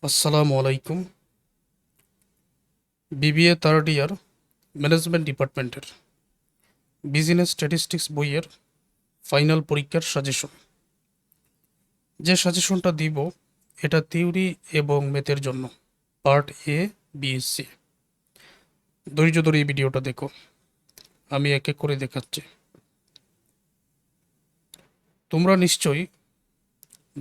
আসসালামু আলাইকুম। BBA third year management ডিপার্টমেন্টের বিজনেস স্ট্যাটিস্টিক্স বইয়ের ফাইনাল পরীক্ষার সাজেশন। যে সাজেশনটা দিব এটা থিওরি এবং ম্যাথের জন্য, পার্ট এ, বি, সি। ধৈর্য ধরে এই ভিডিওটা দেখো, আমি এক এক করে দেখাচ্ছি। তোমরা নিশ্চয়ই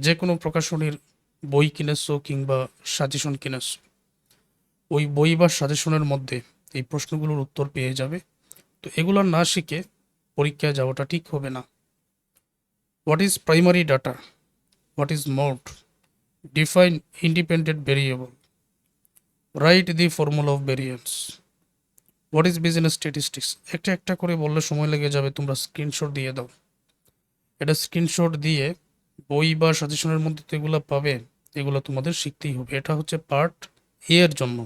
যে কোনো প্রকাশনীর বই কিনেছো কিংবা সাজেশন কিনেছো, ওই বই বা সাজেশনের মধ্যে এই প্রশ্নগুলোর উত্তর পেয়ে যাবে। তো এগুলো না শিখে পরীক্ষায় যাওয়াটা ঠিক হবে না। What is primary data? What is mode? Define independent variable. Write the formula of variance. What is business statistics? একটা একটা করে বললে সময় লেগে যাবে, তোমরা স্ক্রিনশট দিয়ে দাও। এটা স্ক্রিনশট দিয়ে বই বা সাজেশনের মধ্যে তো এগুলো পাবে, এগুলো তোমাদের শিখতেই হবে। এটা হচ্ছে পার্ট এ এর জন্য।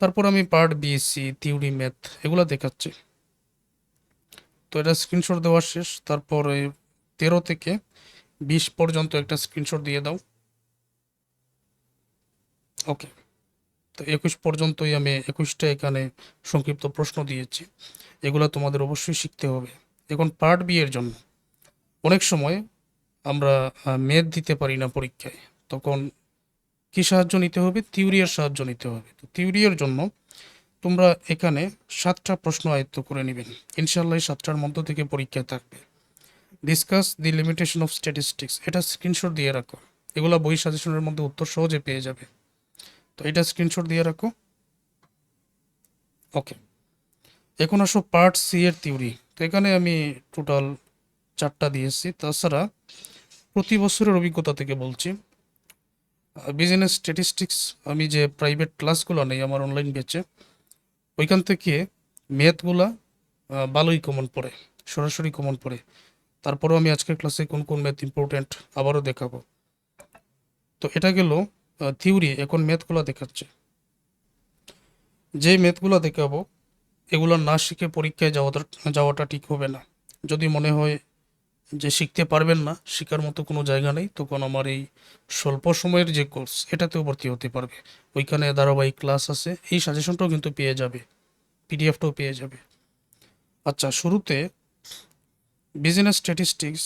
তারপর আমি part B, C, theory, math এগুলো দেখাচ্ছি। তো এটা স্ক্রিনশট দেওয়া শেষ। তারপরে 13 থেকে 20 পর্যন্ত একটা স্ক্রিনশট দিয়ে দাও। ওকে, তো 21 পর্যন্তই আমি 21টা এখানে সংক্ষিপ্ত প্রশ্ন দিয়েছি। এগুলো তোমাদের অবশ্যই শিখতে হবে। এখন পার্ট বি এর জন্য অনেক সময় আমরা ম্যাথ দিতে পারি না পরীক্ষায়, তখন কি সাহায্য নিতে হবে? থিওরি এর সাহায্য নিতে হবে। তো থিওরি এর জন্য তোমরা এখানে 7টা প্রশ্ন আয়ত্ত করে নেবেন। ইনশাল্লাহ এই 7টার মধ্য থেকে পরীক্ষায় থাকবে। Discuss the limitation of statistics, এটা স্ক্রিনশট দিয়ে রাখো। এগুলো বই সাজেশনের মধ্যে উত্তর সহজে পেয়ে যাবে। তো এটা স্ক্রিনশট দিয়ে রাখো। ওকে, এখন আসো পার্ট সি এর থিওরি। তো এখানে আমি টোটাল 4টা দিয়েছি। তাছাড়া প্রতি বছরের অভিজ্ঞতা থেকে বলছি, বিজনেস স্ট্যাটিস্টিক্স আমি যে প্রাইভেট ক্লাসগুলো নেই আমার অনলাইন ব্যাচে, ওইখান থেকে ম্যাথগুলা ভালোই কমন পড়ে, সরাসরি কমন পড়ে। তারপরেও আমি আজকের ক্লাসে কোন কোন ম্যাথ ইম্পর্টেন্ট আবারও দেখাবো। তো এটা গেল থিওরি। এখন ম্যাথগুলো দেখাচ্ছে। যে ম্যাথগুলো দেখাবো এগুলো না শিখে পরীক্ষায় যাওয়াটা ঠিক হবে না। যদি মনে হয় যে শিখতে পারবেন না, শেখার মতো কোনো জায়গা নেই, তখন আমার এই স্বল্প সময়ের যে কোর্স এটাতেও ভর্তি হতে পারবে। ওইখানে ধারাবাহিক ক্লাস আছে, এই সাজেশনটাও কিন্তু পেয়ে যাবে, পিডিএফটাও পেয়ে যাবে। আচ্ছা, শুরুতে বিজনেস স্ট্যাটিস্টিক্স,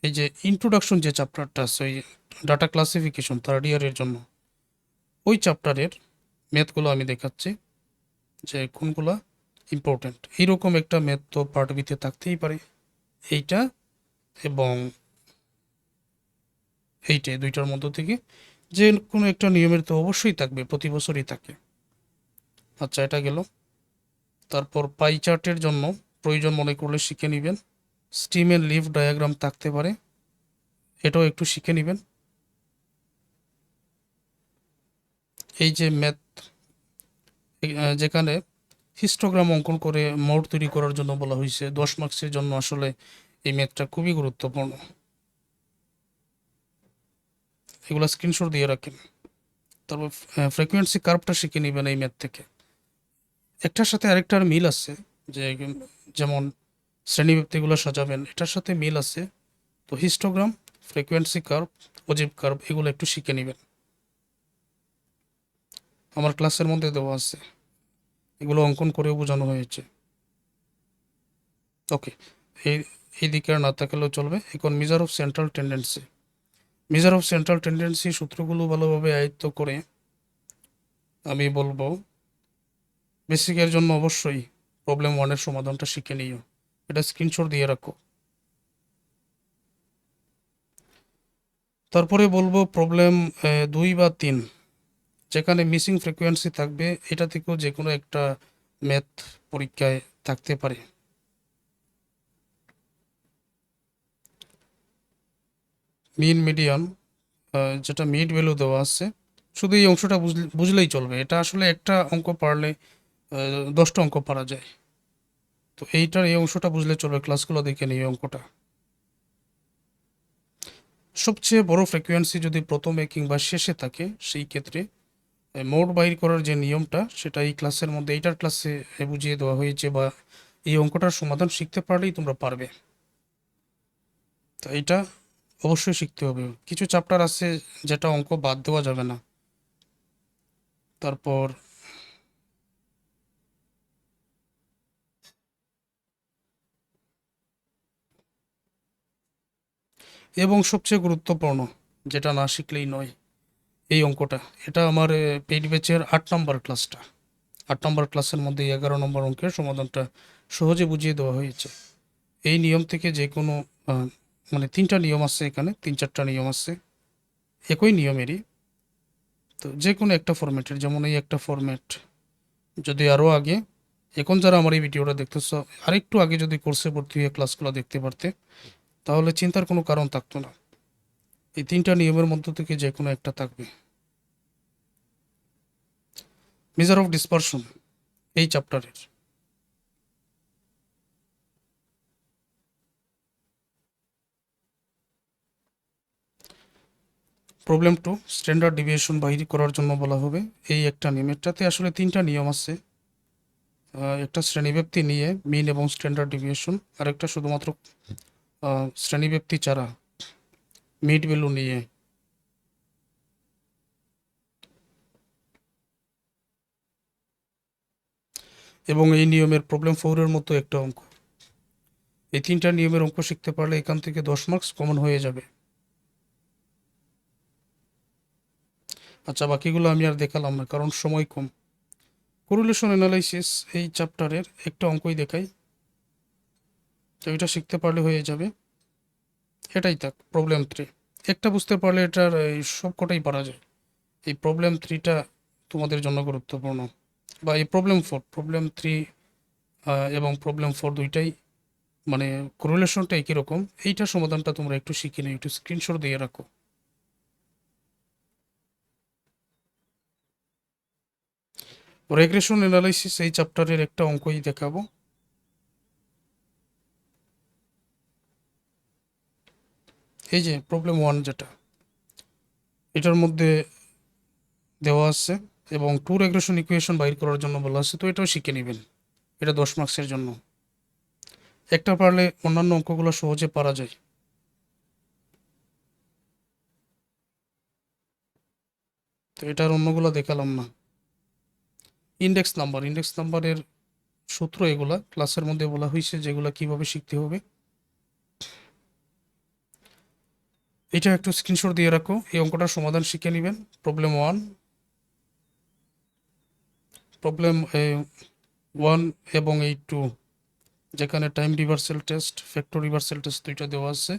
এই যে ইন্ট্রোডাকশন যে চ্যাপ্টারটা আছে, ওই ডাটা ক্লাসিফিকেশন থার্ড ইয়ারের জন্য, ওই চ্যাপ্টারের ম্যাথগুলো আমি দেখাচ্ছি যে কোনগুলা ইম্পর্ট্যান্ট। এইরকম একটা ম্যাথ তো পার্ট বিতে থাকতেই পারে, এইটা এবং এইটাই, দুইটার মধ্য থেকে যে কোনো একটা নিয়মের তো অবশ্যই থাকবে, প্রতি বছরই থাকে। আচ্ছা, এটা গেল। তারপর পাই চার্টের জন্য প্রয়োজন মনে করলে শিখে নেবেন। স্টিম এন্ড লিভ ডায়াগ্রাম থাকতে পারে, এটাও একটু শিখে নেবেন। এই যে ম্যাথ, যেখানে হিস্টোগ্রাম অঙ্কন করে মোড তৈরি করার জন্য বলা হয়েছে, 10 মার্কসের জন্য আসলে এই ম্যাথটা খুবই গুরুত্বপূর্ণ। এগুলো স্ক্রিনশট দিয়ে রাখেন। তারপর ফ্রিকোয়েন্সি কার্ভটা শিখে নেবেন এই ম্যাথ থেকে। একটার সাথে আরেকটার মিল আছে, যে যেমন শ্রেণীব্যক্তিগুলো সাজাবেন, এটার সাথে মিল আছে। তো হিস্টোগ্রাম, ফ্রিকোয়েন্সি কার্ভ, অজিব কার্ভ এগুলো একটু শিখে নেবেন, আমার ক্লাসের মধ্যে দেওয়া আছে, এগুলো অঙ্কন করেও বোঝানো হয়েছে। ওকে, এই এই দিকে আর না তাকালেও চলবে। এখন measure of central tendency, measure of central tendency সূত্রগুলো ভালোভাবে আয়ত্ত করে আমি বলবো বেসিকের জন্য অবশ্যই প্রবলেম ওয়ানের সমাধানটা শিখে নিও, এটা স্ক্রিনশট দিয়ে রাখো। তারপরে বলবো প্রবলেম 2 বা 3, যেখানে মিসিং ফ্রিকোয়েন্সি থাকবে, এটা থেকেও যে কোনো একটা ম্যাথ পরীক্ষায় থাকতে পারে। মিন মিডিয়ান, যেটা মিড ভ্যালু দেওয়া আছে, শুধু এই অংশটা বুঝলেই চলবে। এটা আসলে একটা অঙ্ক পারলে 10টা অঙ্ক পারা যায়। তো এইটার এই অংশটা বুঝলে চলবে, ক্লাসগুলো দেখে নিই এই অঙ্কটা। সবচেয়ে বড় ফ্রিকোয়েন্সি যদি প্রথমে কিংবা শেষে থাকে, সেই ক্ষেত্রে মোড বাইর করার যে নিয়মটা সেটা এই ক্লাসের মধ্যে, এইটার ক্লাসে বুঝিয়ে দেওয়া হয়েছে, বা এই অঙ্কটার সমাধান শিখতে পারলেই তোমরা পারবে। তো এইটা অবশ্যই শিখতে হবে। কিছু চ্যাপ্টার আছে যেটা অঙ্ক বাদ দেওয়া যাবে না, তারপর এবং সবচেয়ে গুরুত্বপূর্ণ, যেটা না শিখলেই নয়, এই অঙ্কটা। এটা আমার পেইড ব্যাচের 8 নম্বর ক্লাসটা। 8 নম্বর ক্লাসের মধ্যে 11 নম্বর অঙ্কের সমাধানটা সহজে বুঝিয়ে দেওয়া হয়েছে। এই নিয়ম থেকে যে কোনো মানে 3টা নিয়ম আছে, এখানে 3-4টা নিয়ম আছে একই নিয়মেরই। তো যে কোনো একটা ফরম্যাটের, যেমন এই একটা ফরম্যাট, যদি আরও আগে, এখন যারা আমার এই ভিডিওটা দেখতেছ, আরেকটু আগে যদি কোর্সে ভর্তি হয়ে ক্লাসগুলো দেখতে পারতে, তাহলে চিন্তার কোনো কারণ থাকতো না। এই 3টা নিয়মের মধ্য থেকে যে কোনো একটা থাকবে। মেজার অফ ডিসপারশন এই চ্যাপ্টারের। প্রবলেম 2, স্ট্যান্ডার্ড ডিভিয়েশন বাহির করার জন্য বলা হবে এই একটা নিয়ম। এটাতে আসলে 3টা নিয়ম আছে। একটা শ্রেণীব্যাপ্তি নিয়ে মিন এবং স্ট্যান্ডার্ড ডিভিয়েশন, আর একটা শুধুমাত্র শ্রেণীব্যাপ্তি ছাড়া মিড ভ্যালু নিয়ে। এবং এই নিয়মের প্রবলেম 4-এর মতো একটা অঙ্ক। এই 3টা নিয়মের অঙ্ক শিখতে পারলে এখান থেকে 10 মার্কস কমন হয়ে যাবে। আচ্ছা, বাকিগুলো আমি আর দেখালাম না কারণ সময় কম। কোরিলেশন অ্যানালাইসিস এই চ্যাপ্টারের একটা অঙ্কই দেখাই, তো এটা শিখতে পারলে হয়ে যাবে। এটাই থাক প্রবলেম 3। একটা বুঝতে পারলে এটার এই সবকটাই পারা যায়। এই প্রবলেম 3টা তোমাদের জন্য গুরুত্বপূর্ণ, বা এই প্রবলেম 3 এবং প্রবলেম 4 দুইটাই মানে কোরিলেশনটা একই রকম। এইটা সমাধানটা তোমরা একটু শিখে নিও, একটু স্ক্রিনশট দিয়ে রাখো। রেগ্রেশন অ্যানালাইসিস এই চ্যাপ্টারের একটা অঙ্কই দেখাবো। এই যে প্রবলেম 1 যেটা, এটার মধ্যে দেওয়া আছে এবং 2 রেগ্রেশন ইকুয়েশন বাইর করার জন্য বলা আছে, তো এটাও শিখে নেবেন। এটা 10 মার্কসের জন্য। একটা পারলে অন্যান্য অঙ্কগুলো সহজে পারা যায়। তো এটার অন্যগুলো দেখালাম না। ইন্ডেক্স নাম্বারের সূত্র এগুলা ক্লাসের মধ্যে বলা হয়েছে, যেগুলা কিভাবে শিখতে হবে। এটা একটু স্ক্রিনশট দিয়ে রাখো, এই অঙ্কটার সমাধান শিখে নেবেন। প্রবলেম 1 এবং এই 2, যেখানে time reversal test, factor reversal test দুইটা দেওয়া আছে,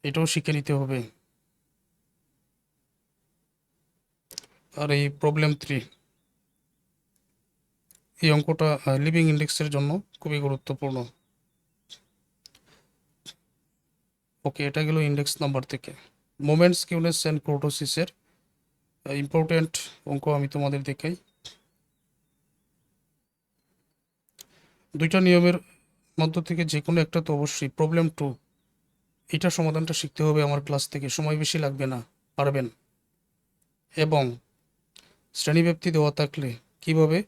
এটাও শিখে নিতে হবে। আর এই প্রবলেম 3, এই অঙ্কটা লিভিং ইন্ডেক্সের জন্য খুবই গুরুত্বপূর্ণ। ওকে, এটা গেল ইন্ডেক্স নাম্বার থেকে। মোমেন্ট স্কিউনেস অ্যান্ড কোর্টোসিসের ইম্পর্টেন্ট অঙ্ক আমি তোমাদের দেখাই। দুইটা নিয়মের মধ্য থেকে যে কোনো একটা তো অবশ্যই। প্রবলেম 2, এটা সমাধানটা শিখতে হবে আমার ক্লাস থেকে, সময় বেশি লাগবে না, পারবেন। এবং শ্রেণীব্যাপ্তি দেওয়া থাকলে কিভাবে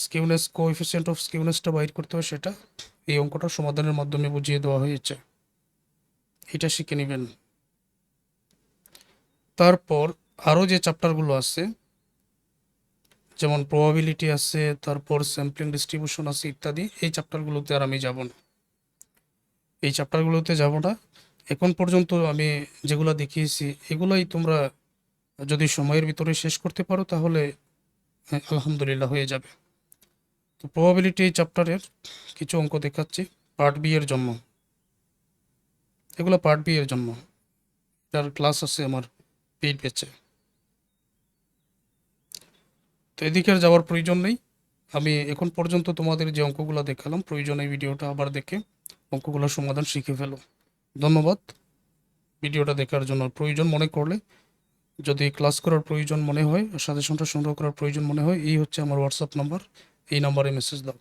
স্কিউনেস, কোএফিসিয়েন্ট অফ স্কিউনেসটা বাইর করতে হয়, সেটা এই অঙ্কটার সমাধানের মাধ্যমে বুঝিয়ে দেওয়া হয়েছে। এটা শিখে নেবেন। তারপর আরও যে চ্যাপ্টারগুলো আছে, যেমন প্রবাবিলিটি আছে, তারপর স্যাম্পলিং ডিস্ট্রিবিউশন আছে ইত্যাদি, এই চ্যাপ্টারগুলোতে আর আমি যাব না। এই চ্যাপ্টারগুলোতে যাব না। এখন পর্যন্ত আমি যেগুলো দেখিয়েছি এগুলোই তোমরা যদি সময়ের ভিতরে শেষ করতে পারো তাহলে আলহামদুলিল্লাহ হয়ে যাবে। তো প্রবাবিলিটি এই চ্যাপ্টারের কিছু অঙ্ক দেখাচ্ছি পার্ট বি এর জন্য। এগুলো পার্ট বি এর জন্য, এটার ক্লাস আছে আমার পেইড ব্যাচে। তো এদিকে আর যাওয়ার প্রয়োজন নেই। আমি এখন পর্যন্ত তোমাদের যে অঙ্কগুলো দেখালাম, প্রয়োজন এই ভিডিওটা আবার দেখে অঙ্কগুলোর সমাধান শিখে ফেলো। ধন্যবাদ ভিডিওটা দেখার জন্য। প্রয়োজন মনে করলে, যদি ক্লাস করার প্রয়োজন মনে হয়, সাজেশনটা সংগ্রহ করার প্রয়োজন মনে হয়, এই হচ্ছে আমার হোয়াটসঅ্যাপ নাম্বার, এই নাম্বারে মেসেজ দাও।